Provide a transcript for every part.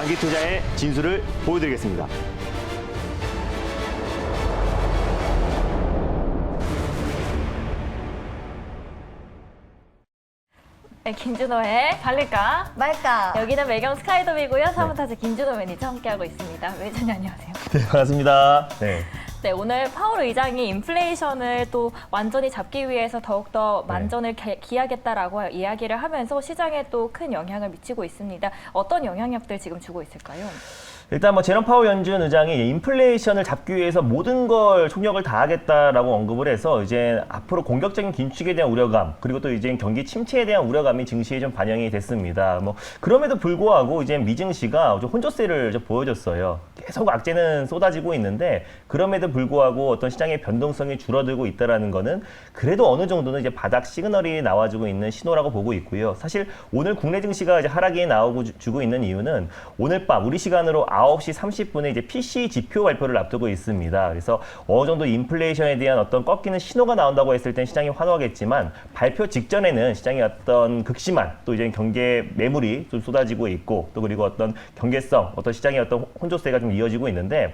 장기 투자의 진수를 보여드리겠습니다. 네, 김준호의 발릴까 말까? 여기는 매경 스카이돔이고요. 사무타자 김준호 매니저 함께하고 있습니다. 매니저님 안녕하세요. 네, 반갑습니다. 네. 네, 오늘 파월 의장이 인플레이션을 또 완전히 잡기 위해서 더욱더 만전을 기하겠다라고 이야기를 하면서 시장에 또 큰 영향을 미치고 있습니다. 어떤 영향력들 지금 주고 있을까요? 일단 뭐 제롬 파월 연준 의장이 인플레이션을 잡기 위해서 모든 걸 총력을 다하겠다라고 언급을 해서 이제 앞으로 공격적인 긴축에 대한 우려감 그리고 또 이제 경기 침체에 대한 우려감이 증시에 좀 반영이 됐습니다. 뭐 그럼에도 불구하고 이제 미증시가 좀 혼조세를 좀 보여줬어요. 계속 악재는 쏟아지고 있는데 그럼에도 불구하고 어떤 시장의 변동성이 줄어들고 있다라는 거는 그래도 어느 정도는 이제 바닥 시그널이 나와주고 있는 신호라고 보고 있고요. 사실 오늘 국내 증시가 이제 하락이 나오고 주고 있는 이유는 오늘 밤 우리 시간으로 9시 30분에 이제 PCE 지표 발표를 앞두고 있습니다. 그래서 어느 정도 인플레이션에 대한 어떤 꺾이는 신호가 나온다고 했을 땐 시장이 환호하겠지만 발표 직전에는 시장의 어떤 극심한 또 이제 경계 매물이 좀 쏟아지고 있고 또 그리고 어떤 경계성, 어떤 시장의 어떤 혼조세가 좀 이어지고 있는데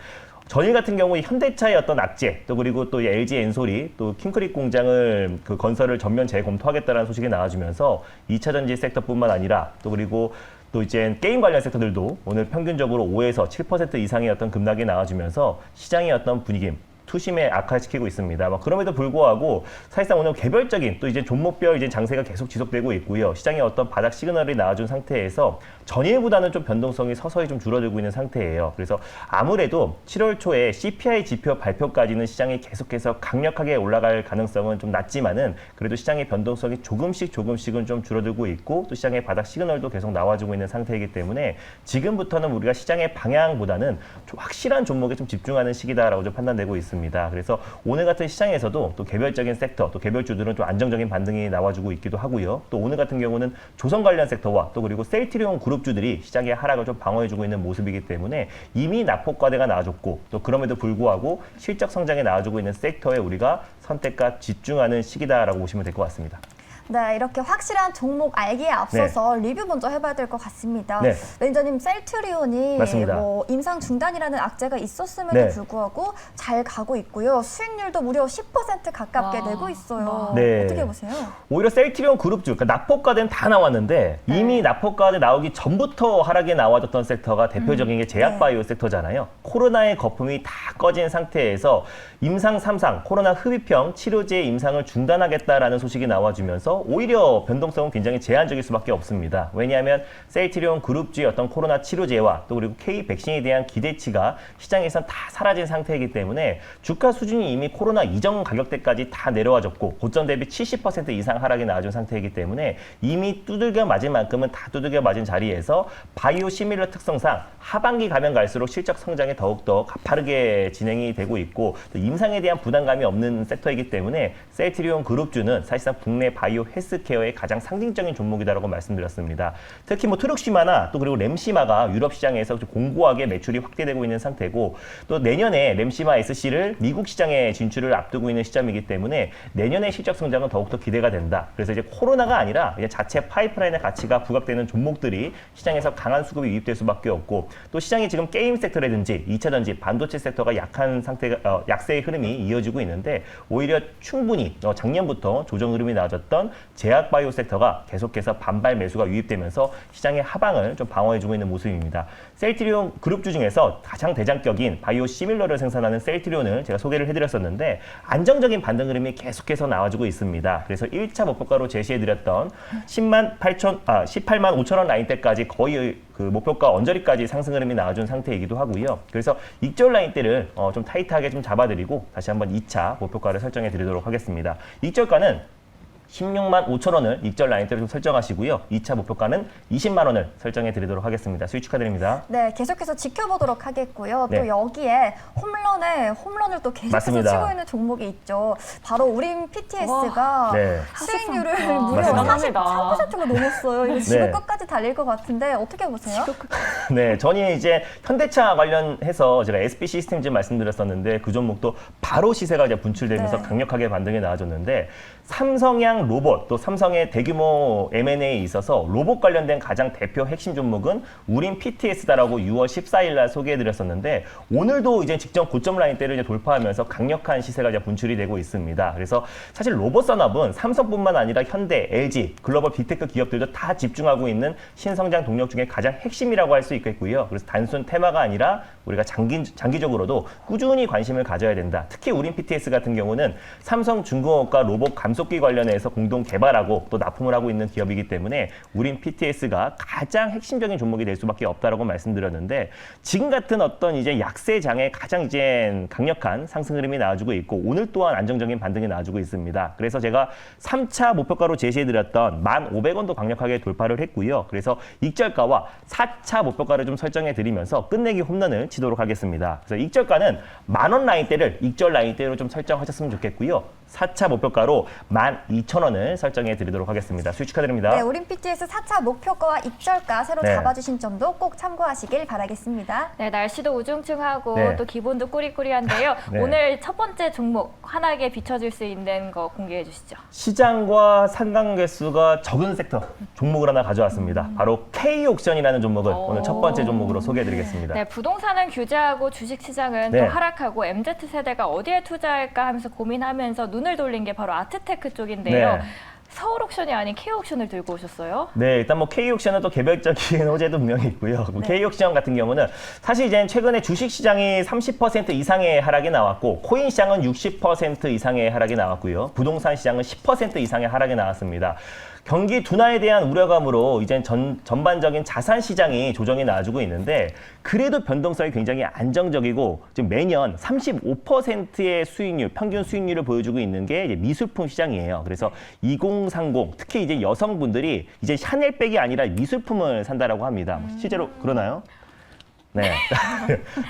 전일 같은 경우 현대차의 어떤 악재 또 그리고 또 LG 엔솔이 또 킹크립 공장을 그 건설을 전면 재검토하겠다는 소식이 나와주면서 2차 전지 섹터뿐만 아니라 또 그리고 또 이제 게임 관련 섹터들도 오늘 평균적으로 5에서 7% 이상의 어떤 급락이 나와주면서 시장의 어떤 분위기 투심에 악화시키고 있습니다. 그럼에도 불구하고 사실상 오늘 개별적인 또 이제 종목별 이제 장세가 계속 지속되고 있고요. 시장의 어떤 바닥 시그널이 나와준 상태에서 전일보다는 좀 변동성이 서서히 좀 줄어들고 있는 상태예요. 그래서 아무래도 7월 초에 CPI 지표 발표까지는 시장이 계속해서 강력하게 올라갈 가능성은 좀 낮지만은 그래도 시장의 변동성이 조금씩은 좀 줄어들고 있고 또 시장의 바닥 시그널도 계속 나와주고 있는 상태이기 때문에 지금부터는 우리가 시장의 방향보다는 좀 확실한 종목에 좀 집중하는 시기다라고 좀 판단되고 있습니다. 그래서 오늘 같은 시장에서도 또 개별적인 섹터, 또 개별주들은 좀 안정적인 반등이 나와주고 있기도 하고요. 또 오늘 같은 경우는 조선 관련 섹터와 또 그리고 셀트리온 그룹주들이 시장의 하락을 좀 방어해주고 있는 모습이기 때문에 이미 낙폭과대가 나와줬고 또 그럼에도 불구하고 실적 성장에 나와주고 있는 섹터에 우리가 선택과 집중하는 시기다라고 보시면 될 것 같습니다. 네, 이렇게 확실한 종목 알기에 앞서서 리뷰 먼저 해봐야 될 것 같습니다. 네. 매니저님, 셀트리온이 맞습니다. 뭐 임상 중단이라는 악재가 있었음에도 불구하고 잘 가고 있고요. 수익률도 무려 10% 가깝게 내고 있어요. 네. 어떻게 보세요? 오히려 셀트리온 그룹주, 그러니까 납폭과대는 다 나왔는데 이미 납폭과대 나오기 전부터 하락에 나와줬던 섹터가 대표적인 게 제약바이오 섹터잖아요. 코로나의 거품이 다 꺼진 상태에서 임상 3상, 코로나 흡입형 치료제 임상을 중단하겠다라는 소식이 나와주면서 오히려 변동성은 굉장히 제한적일 수밖에 없습니다. 왜냐하면 셀트리온 그룹주의 어떤 코로나 치료제와 또 그리고 K 백신에 대한 기대치가 시장에선 다 사라진 상태이기 때문에 주가 수준이 이미 코로나 이전 가격대까지 다 내려와졌고 고점 대비 70% 이상 하락이 나와준 상태이기 때문에 이미 두들겨 맞은 만큼은 다 두들겨 맞은 자리에서 바이오 시밀러 특성상 하반기 가면 갈수록 실적 성장이 더욱더 가파르게 진행이 되고 있고 또 임상에 대한 부담감이 없는 섹터이기 때문에 셀트리온 그룹주는 사실상 국내 바이오 헬스케어의 가장 상징적인 종목이다라고 말씀드렸습니다. 특히 뭐 트룩시마나 또 그리고 램시마가 유럽 시장에서 좀 공고하게 매출이 확대되고 있는 상태고 또 내년에 램시마 SC를 미국 시장에 진출을 앞두고 있는 시점이기 때문에 내년의 실적 성장은 더욱더 기대가 된다. 그래서 이제 코로나가 아니라 이제 자체 파이프라인의 가치가 부각되는 종목들이 시장에서 강한 수급이 유입될 수밖에 없고 또 시장이 지금 게임 섹터라든지 2차 전지, 반도체 섹터가 약한 상태가 약세의 흐름이 이어지고 있는데 오히려 충분히 작년부터 조정 흐름이 나와졌던 제약바이오 섹터가 계속해서 반발 매수가 유입되면서 시장의 하방을 좀 방어해주고 있는 모습입니다. 셀트리온 그룹주 중에서 가장 대장격인 바이오 시밀러를 생산하는 셀트리온을 제가 소개를 해드렸었는데 안정적인 반등 흐름이 계속해서 나와주고 있습니다. 그래서 1차 목표가로 제시해드렸던 18만 5천 원 라인대까지 거의 그 목표가 언저리까지 상승 흐름이 나와준 상태이기도 하고요. 그래서 익절 라인대를 좀 타이트하게 좀 잡아드리고 다시 한번 2차 목표가를 설정해 드리도록 하겠습니다. 익절가는 16만 5천 원을 익절 라인대로 좀 설정하시고요. 2차 목표가는 20만 원을 설정해 드리도록 하겠습니다. 수익 축하드립니다. 네, 계속해서 지켜보도록 하겠고요. 네. 또 여기에 홈런을 또 계속해서 맞습니다. 치고 있는 종목이 있죠. 바로 우림 PTS가 네. 수익률을 와, 무려 맞습니다. 44%가 넘었어요. 이거 지구 네. 끝까지 달릴 것 같은데 어떻게 보세요? 네, 전에 이제 현대차 관련해서 제가 SB 시스템즈 말씀드렸었는데 그 종목도 바로 시세가 이제 분출되면서 네. 강력하게 반등이 나와줬는데 삼성양 시장 로봇, 또 삼성의 대규모 M&A에 있어서 로봇 관련된 가장 대표 핵심 종목은 우린 PTS다라고 6월 14일 날 소개해드렸었는데 오늘도 이제 직전 고점 라인대를 이제 돌파하면서 강력한 시세가 이제 분출이 되고 있습니다. 그래서 사실 로봇 산업은 삼성뿐만 아니라 현대, LG, 글로벌 빅테크 기업들도 다 집중하고 있는 신성장 동력 중에 가장 핵심이라고 할 수 있겠고요. 그래서 단순 테마가 아니라 우리가 장기적으로도 꾸준히 관심을 가져야 된다. 특히 우린 PTS 같은 경우는 삼성중공업과 로봇 감속기 관련해서 공동 개발하고 또 납품을 하고 있는 기업이기 때문에 우린 PTS가 가장 핵심적인 종목이 될 수밖에 없다라고 말씀드렸는데 지금 같은 어떤 이제 약세장에 가장 이제 강력한 상승 흐름이 나와주고 있고 오늘 또한 안정적인 반등이 나와주고 있습니다. 그래서 제가 3차 목표가로 제시해드렸던 1,500원도 강력하게 돌파를 했고요. 그래서 익절가와 4차 목표가를 좀 설정해드리면서 끝내기 홈런을 치도록 하겠습니다. 그래서 익절가는 10,000원 라인대를 익절 라인대로 좀 설정하셨으면 좋겠고요. 4차 목표가로 12,000원을 설정해 드리도록 하겠습니다. 수익 축하드립니다. 네, 우린 PTS 4차 목표가와 익절가 새로 네. 잡아주신 점도 꼭 참고하시길 바라겠습니다. 네, 날씨도 우중충하고 네. 또 기본도 꾸리꾸리한데요. 네. 오늘 첫 번째 종목 환하게 비춰줄 수 있는 거 공개해 주시죠. 시장과 상관계수가 적은 sek터 종목을 하나 가져왔습니다. 바로 K옥션이라는 종목을 오늘 첫 번째 종목으로 소개해드리겠습니다. 네, 부동산은 규제하고 주식시장은 네. 또 하락하고 MZ세대가 어디에 투자할까 하면서 고민하면서 눈을 돌린 게 바로 아트테크 쪽인데요. 네. 서울옥션이 아닌 K옥션을 들고 오셨어요. 네, 일단 뭐 K옥션은 또 개별적인 호재도 분명히 있고요. 네. K옥션 같은 경우는 사실 이제 최근에 주식 시장이 30% 이상의 하락이 나왔고 코인 시장은 60% 이상의 하락이 나왔고요. 부동산 시장은 10% 이상의 하락이 나왔습니다. 경기 둔화에 대한 우려감으로 이제 전반적인 자산 시장이 조정이 나와주고 있는데 그래도 변동성이 굉장히 안정적이고 지금 매년 35%의 수익률, 평균 수익률을 보여주고 있는 게 이제 미술품 시장이에요. 그래서 2030 특히 이제 여성분들이 이제 샤넬백이 아니라 미술품을 산다라고 합니다. 실제로 그러나요? 네.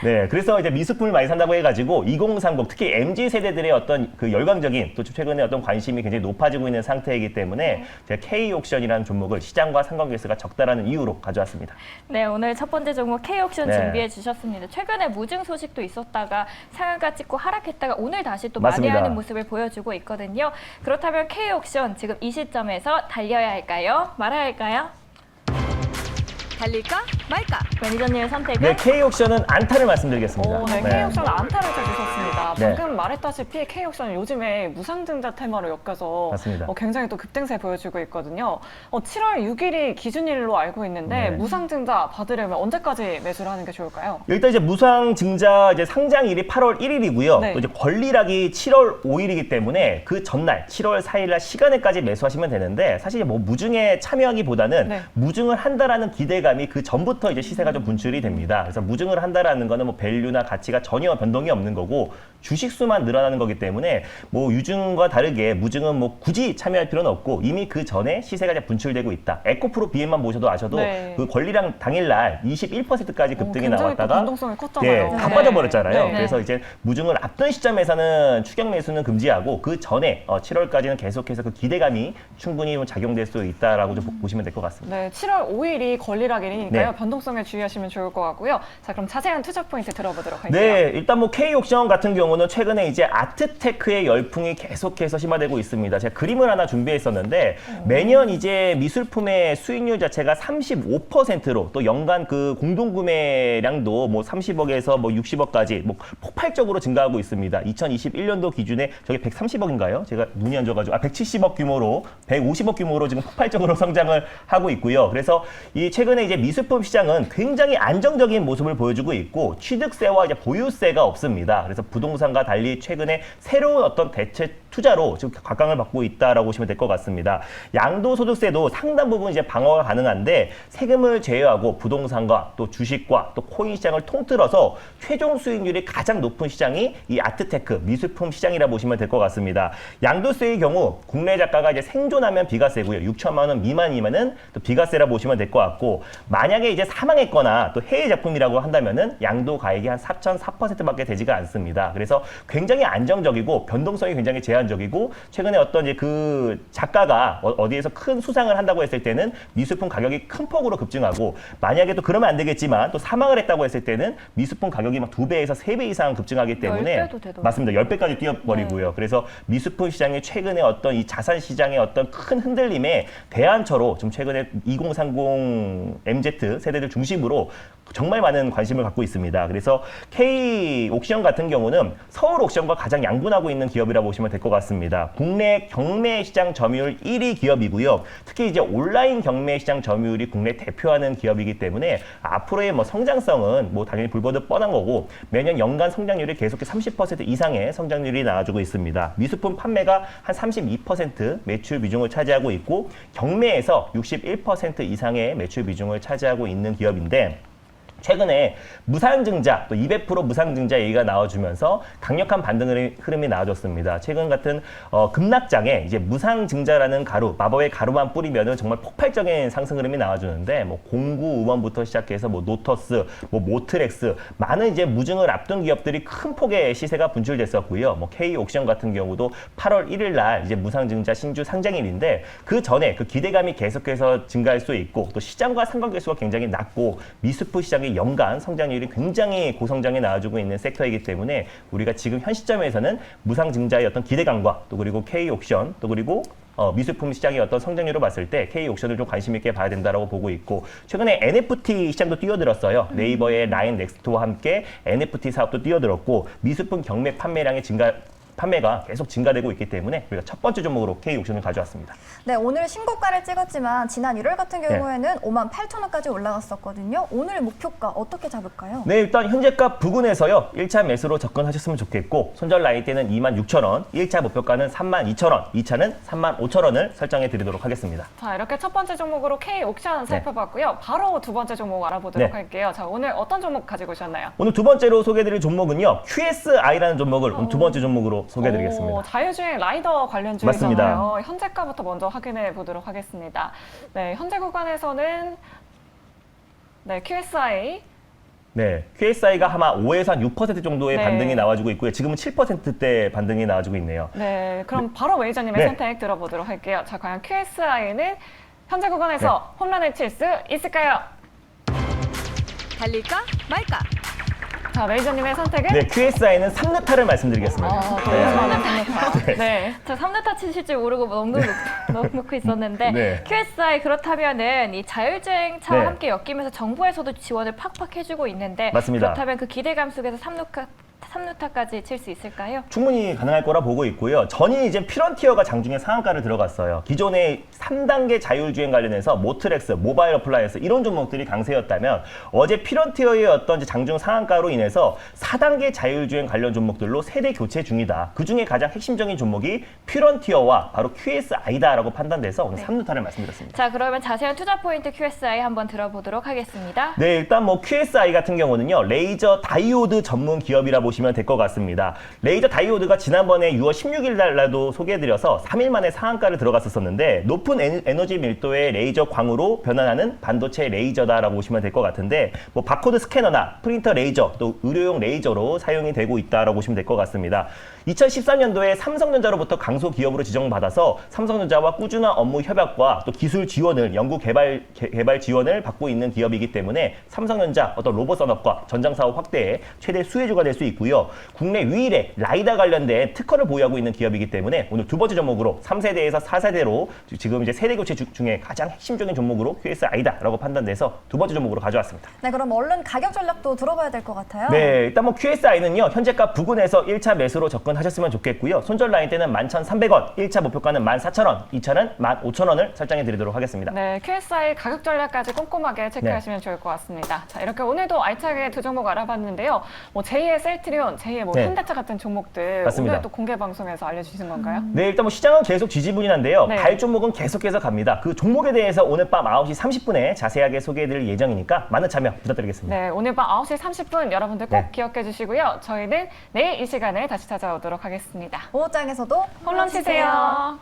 네. 그래서 이제 미술품을 많이 산다고 해가지고 2030 특히 MZ 세대들의 어떤 그 열광적인 또 최근에 어떤 관심이 굉장히 높아지고 있는 상태이기 때문에 제가 K옥션이라는 종목을 시장과 상관계수가 적다라는 이유로 가져왔습니다. 네, 오늘 첫 번째 종목 K옥션 네. 준비해 주셨습니다. 최근에 무증 소식도 있었다가 상한가 찍고 하락했다가 오늘 다시 또 맞습니다. 만회하는 모습을 보여주고 있거든요. 그렇다면 K옥션 지금 이 시점에서 달려야 할까요? 말아야 할까요? 달릴까 말까? 매니저님의 선택은? 네, K옥션은 안타를 말씀드리겠습니다. 네, K옥션은 안타를 쳐주셨습니다. 네. 방금 말했다시피 K옥션은 요즘에 무상증자 테마로 엮여서 맞습니다. 굉장히 또 급등세 보여주고 있거든요. 7월 6일이 기준일로 알고 있는데 네. 무상증자 받으려면 언제까지 매수를 하는 게 좋을까요? 일단 이제 무상증자 이제 상장일이 8월 1일이고요. 네. 또 이제 권리락이 7월 5일이기 때문에 그 전날 7월 4일날 시간에까지 매수하시면 되는데 사실 뭐 무증에 참여하기보다는 네. 무증을 한다라는 기대감이 그 전부터 이제 시세가 좀 분출이 됩니다. 그래서 무증을 한다라는 거는 뭐 밸류나 가치가 전혀 변동이 없는 거고 주식 수만 늘어나는 거기 때문에 뭐 유증과 다르게 무증은 뭐 굳이 참여할 필요는 없고 이미 그 전에 시세가 이제 분출되고 있다. 에코프로 BM만 보셔도 아셔도 네. 그 권리락 당일날 21%까지 급등이 굉장히 또 나왔다가 변동성이 컸잖아요. 다 네. 빠져버렸잖아요. 네. 그래서 이제 무증을 앞둔 시점에서는 추격 매수는 금지하고 그 전에 7월까지는 계속해서 그 기대감이 충분히 작용될 수 있다라고 좀 보시면 될 것 같습니다. 네, 7월 5일이 권리락일이니까요. 네. 변동성에 주의하시면 좋을 것 같고요. 자, 그럼 자세한 투자 포인트 들어보도록 할게요. 네, 일단 뭐 K옥션 같은 경우는 최근에 이제 아트테크의 열풍이 계속해서 심화되고 있습니다. 제가 그림을 하나 준비했었는데 매년 이제 미술품의 수익률 자체가 35%로 또 연간 그 공동구매량도 뭐 30억에서 뭐 60억까지 뭐 폭발적으로 증가하고 있습니다. 2021년도 기준에 저게 130억인가요? 제가 눈이 안 좋아가지고 170억 규모로 150억 규모로 지금 폭발적으로 성장을 하고 있고요. 그래서 이 최근에 이제 미술품 시장은 굉장히 안정적인 모습을 보여주고 있고 취득세와 이제 보유세가 없습니다. 그래서 부동산과 달리 최근에 새로운 어떤 대체 투자로 지금 각광을 받고 있다라고 보시면 될 것 같습니다. 양도소득세도 상당 부분 이제 방어가 가능한데 세금을 제외하고 부동산과 또 주식과 또 코인 시장을 통틀어서 최종 수익률이 가장 높은 시장이 이 아트테크 미술품 시장이라 보시면 될 것 같습니다. 양도세의 경우 국내 작가가 이제 생존하면 비과세고요. 6천만 원 미만이면은 또 비과세라 보시면 될 것 같고 만약에 이제 사망했거나 또 해외 작품이라고 한다면은 양도 가액이 한 4.4%밖에 되지가 않습니다. 그래서 그래서 굉장히 안정적이고 변동성이 굉장히 제한적이고 최근에 어떤 이제 그 작가가 어디에서 큰 수상을 한다고 했을 때는 미술품 가격이 큰 폭으로 급증하고 만약에 또 그러면 안 되겠지만 또 사망을 했다고 했을 때는 미술품 가격이 막 2배에서 3배 이상 급증하기 때문에 10배도 되더라고요. 맞습니다. 10배까지 뛰어버리고요. 그래서 미술품 시장의 최근에 어떤 이 자산 시장의 어떤 큰 흔들림에 대안처로 좀 최근에 2030 MZ 세대들 중심으로 정말 많은 관심을 갖고 있습니다. 그래서 K 옥션 같은 경우는 서울 옥션과 가장 양분하고 있는 기업이라고 보시면 될 것 같습니다. 국내 경매 시장 점유율 1위 기업이고요. 특히 이제 온라인 경매 시장 점유율이 국내 대표하는 기업이기 때문에 앞으로의 뭐 성장성은 뭐 당연히 불보듯 뻔한 거고 매년 연간 성장률이 계속해서 30% 이상의 성장률이 나와주고 있습니다. 미술품 판매가 한 32% 매출 비중을 차지하고 있고 경매에서 61% 이상의 매출 비중을 차지하고 있는 기업인데 최근에 무상증자, 또 200% 무상증자 얘기가 나와주면서 강력한 반등 흐름이 나와줬습니다. 최근 같은 급락장에 이제 무상증자라는 가루, 마법의 가루만 뿌리면은 정말 폭발적인 상승 흐름이 나와주는데 뭐 공구의원부터 시작해서 뭐 노터스, 뭐 모트렉스 많은 이제 무증을 앞둔 기업들이 큰 폭의 시세가 분출됐었고요. 뭐 K 옥션 같은 경우도 8월 1일 날 이제 무상증자 신주 상장일인데 그 전에 그 기대감이 계속해서 증가할 수 있고 또 시장과 상관계수가 굉장히 낮고 미술품 시장의 연간 성장률이 굉장히 고성장에 나와주고 있는 섹터이기 때문에 우리가 지금 현 시점에서는 무상증자의 어떤 기대감과 또 그리고 K옥션 또 그리고 미술품 시장의 어떤 성장률을 봤을 때 K옥션을 좀 관심 있게 봐야 된다라고 보고 있고 최근에 NFT 시장도 뛰어들었어요. 네이버의 라인 넥스트와 함께 NFT 사업도 뛰어들었고 미술품 경매 판매가 계속 증가되고 있기 때문에 우리가 첫 번째 종목으로 K옥션을 가져왔습니다. 네, 오늘 신고가를 찍었지만 지난 1월 같은 경우에는 58,000원까지 올라갔었거든요. 오늘 목표가 어떻게 잡을까요? 네, 일단 현재가 부근에서요. 1차 매수로 접근하셨으면 좋겠고 손절 라인 때는 26,000원, 1차 목표가는 32,000원, 2차는 35,000원을 설정해 드리도록 하겠습니다. 자, 이렇게 첫 번째 종목으로 K옥션 살펴봤고요. 바로 두 번째 종목 알아보도록 네. 할게요. 자, 오늘 어떤 종목 가지고 오셨나요? 오늘 두 번째로 소개해드릴 종목은요. QSI라는 종목을 오늘 두 번째 종목으로 소개해드리겠습니다. 자율주행 라이더 관련주잖아요. 맞습니다. 현재가부터 먼저 확인해 보도록 하겠습니다. 네, 현재 구간에서는 네, QSI 네, QSI가 아마 5에서 한 6% 정도의 네. 반등이 나와주고 있고요. 지금은 7%대 반등이 나와주고 있네요. 네, 그럼 바로 매니저님의 네. 선택 들어보도록 할게요. 자, 과연 QSI는 현재 구간에서 홈런을 칠 수 있을까요? 달릴까 말까? 자, 매니저님의 선택은? 네, QSI는 3루타를 말씀드리겠습니다. 네. 저 3루타 치실 줄 모르고 너무 놓고 있었는데 네. QSI 그렇다면은 이 자율주행차와 네. 함께 엮이면서 정부에서도 지원을 팍팍 해주고 있는데 맞습니다. 그렇다면 그 기대감 속에서 3루타까지 칠 수 있을까요? 충분히 가능할 거라 보고 있고요. 전이 이제 피런티어가 장중에 상한가를 들어갔어요. 기존의 3단계 자율주행 관련해서 모트렉스, 모바일 어플라이언스 이런 종목들이 강세였다면 어제 피런티어의 어떤 이제 장중 상한가로 인해서 4단계 자율주행 관련 종목들로 세대 교체 중이다. 그중에 가장 핵심적인 종목이 피런티어와 바로 QSI다라고 판단돼서 오늘 3루타를 말씀드렸습니다. 자, 그러면 자세한 투자 포인트 QSI 한번 들어보도록 하겠습니다. 네, 일단 뭐 QSI 같은 경우는요. 레이저 다이오드 전문 기업이라 보시면 될 것 같습니다. 레이저 다이오드가 지난번에 6월 16일 날도 소개해드려서 3일 만에 상한가를 들어갔었는데 높은 에너지 밀도의 레이저 광으로 변환하는 반도체 레이저다라고 보시면 될 것 같은데 뭐 바코드 스캐너나 프린터 레이저 또 의료용 레이저로 사용이 되고 있다라고 보시면 될 것 같습니다. 2013년도에 삼성전자로부터 강소 기업으로 지정받아서 삼성전자와 꾸준한 업무 협약과 또 기술 지원을 연구 개발 지원을 받고 있는 기업이기 때문에 삼성전자 어떤 로봇 산업과 전장 사업 확대에 최대 수혜주가 될 수 있고요. 국내 유일의 라이다 관련된 특허를 보유하고 있는 기업이기 때문에 오늘 두 번째 종목으로 3세대에서 4세대로 지금 이제 세대 교체 중에 가장 핵심적인 종목으로 QSI다라고 판단돼서 두 번째 종목으로 가져왔습니다. 네, 그럼 얼른 가격 전략도 들어봐야 될 것 같아요. 네, 일단 뭐 QSI는요. 현재가 부근에서 1차 매수로 접근하셨으면 좋겠고요. 손절 라인 때는 11,300원, 1차 목표가는 14,000원, 2차는 15,000원을 설정해 드리도록 하겠습니다. 네, QSI 가격 전략까지 꼼꼼하게 체크하시면 좋을 것 같습니다. 자, 이렇게 오늘도 알차게 두 종목 알아봤는데요. 뭐 제2의 셀트리온, 제2의 뭐 네. 현대차 같은 종목들 맞습니다. 오늘 또 공개 방송에서 알려주신 건가요? 네, 일단 뭐 시장은 계속 지지분인한데요. 네. 갈 종목은 계속해서 갑니다. 그 종목에 대해서 오늘 밤 9시 30분에 자세하게 소개해드릴 예정이니까 많은 참여 부탁드리겠습니다. 네, 오늘 밤 9시 30분 여러분들 꼭 네. 기억해 주시고요. 저희는 내일 이 시간에 다시 찾아오도록 하겠습니다. 오후장에서도 홈런 치세요.